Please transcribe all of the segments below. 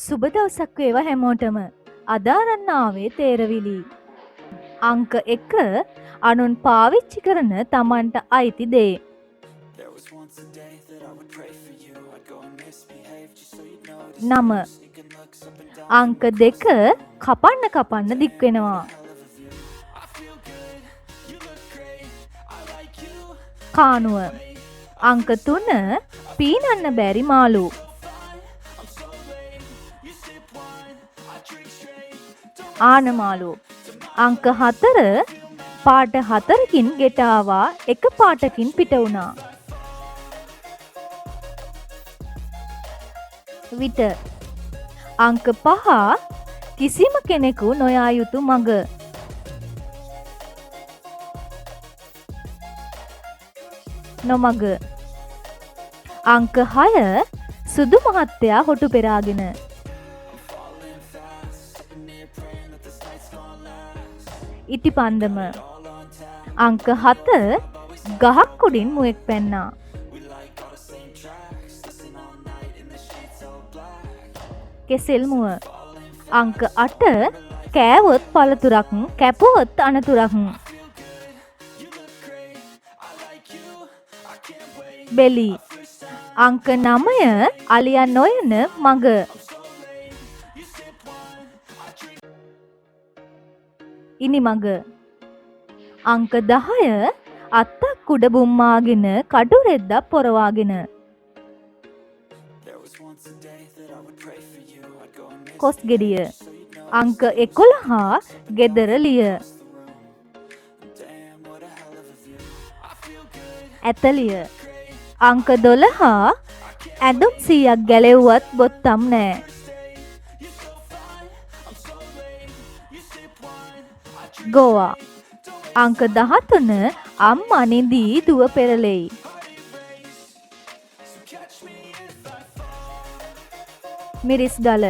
සුබ දවසක් වේවා හැමෝටම. අද අරන් ආවේ තේරවිලි. අංක 1 අනුන් පාවිච්චි කරන Tamanට අයිති දේ. නම අංක 2 කපන්න දික් වෙනවා. කානුව අංක 3 පීනන්න බැරි මාළු. ආනමාළු අංක 4 පාට 4කින් ගෙට ආවා එක පාටකින් පිට වුණා. විට අංක 5 කිසිම කෙනෙකු නොයා යුතු මඟ. නොමඟ අංක 6 සුදු මහත්තයා හොටු පෙරාගෙන. ඉටිපන්දම අංක 7 ගහක් උඩින් මුවෙක් පැන්නා. කෙසෙල් මුව අංක 8 කෑවොත් පළතුරක් කැපුවොත් අනතුරක්. බෙලි අංක 9 අලියන් නොයන මඟ. ඉනි මඟ අංක 10 අත්තක් උඩ බුම්මාගෙන කඩු රෙද්දක් පොරවාගෙන. කොස් ගෙඩිය අංක 11 ගෙදර ලිය. ඇතලිය අංක 12 ඇඳුම් 100ක් ගැලෙව්වත් බොත්තම් නෑ. ගෝවා අංක 13 අම්මා නිදී දුව පෙරලෙයි. මිරිස් ගල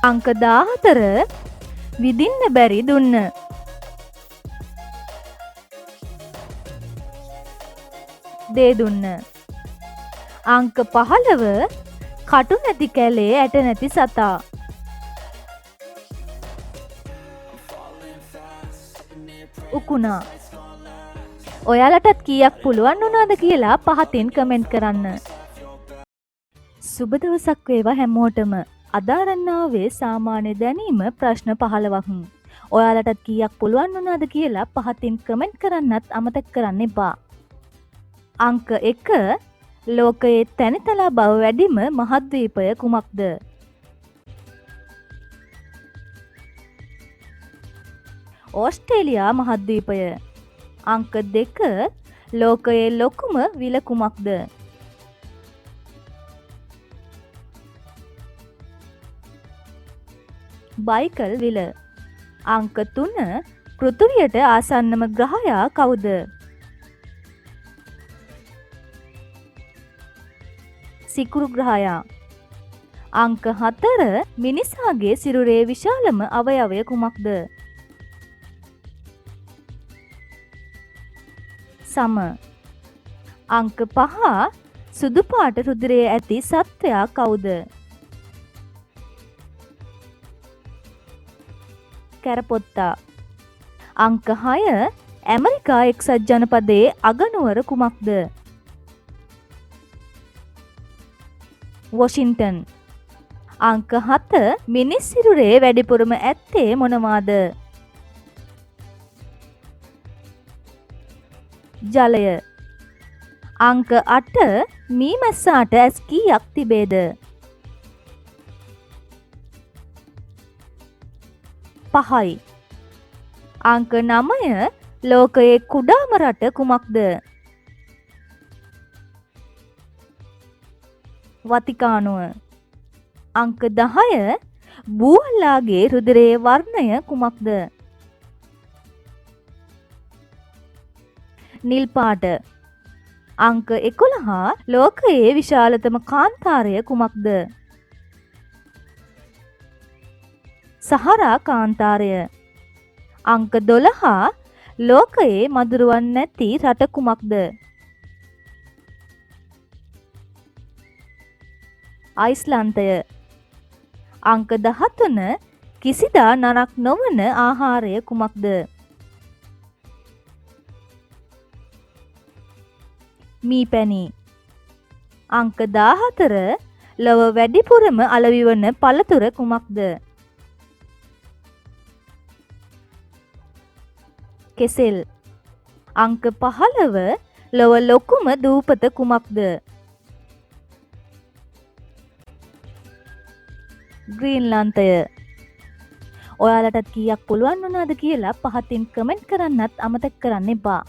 අංක 14 විදින්න බැරි දුන්න. දේ දුන්න අංක 15 කටු නැති කැලේ ඇට නැති සතා. උකුණා ඔයාලටත් කීයක් පුළුවන් වුණාද කියලා පහතින් කමෙන්ට් කරන්න. සුබ දවසක් වේවා හැමෝටම. අද අරන් ආවේ සාමාන්‍ය දැනීම ප්‍රශ්න 15ක්. ඔයාලටත් කීයක් පුළුවන් වුණාද කියලා පහතින් කමෙන්ට් කරන්නත් අමතක කරන්න එපා. අංක 1 ලෝකයේ තැනිතලා බව වැඩිම මහද්වීපය කුමක්ද? ඕස්ට්‍රේලියා මහද්වීපය. අංක 2 ලෝකයේ ලොකුම විල කුමක්ද? බයිකල් විල. අංක 3 පෘථිවියට ආසන්නම ග්‍රහයා කවුද? සිකුරු ග්‍රහයා. අංක 4 මිනිසාගේ සිරුරේ විශාලම අවයවය කුමක්ද? සම. අංක 5 සුදු පාට රුධිරයේ ඇති සත්වයා කවුද? කැරපොත්තා. අංක 6 ඇමරිකා එක්සත් ජනපදයේ අගනුවර කුමක්ද? වොෂින්ටන්. අංක 7 මිනිස් සිරුරේ වැඩිපුරම ඇත්තේ මොනවාද? ජලය. අංක 8 මී මැස්සාට ඇස් කීයක් තිබේද? 5යි. අංක 9 ලෝකයේ කුඩාම රට කුමක්ද? වතිකානුව. අංක 10 බූවල්ලාගේ රුධිරයේ වර්ණය කුමක්ද? නිල් පාට. අංක 11 ලෝකයේ විශාලතම කාන්තාරය කුමක්ද? සහරා කාන්තාරය. අංක 12 ලෝකයේ මදුරුවන් නැති රට කුමක්ද? අයිස්ලන්තය. අංක 13 කිසිදා නරක් නොවන ආහාරය කුමක්ද? මීපැණි. අංක 14 ලොව වැඩිපුරම අලෙවි වන පළතුර කුමක්ද? කෙසෙල්. අංක 15 ලොව ලොකුම දූපත කුමක්ද? ග්‍රීන්ලන්තය. ඔයාලටත් කීයක් පුළුවන් වුණාද කියලා පහතින් කමෙන්ට් කරන්නත් අමතක කරන්න එපා.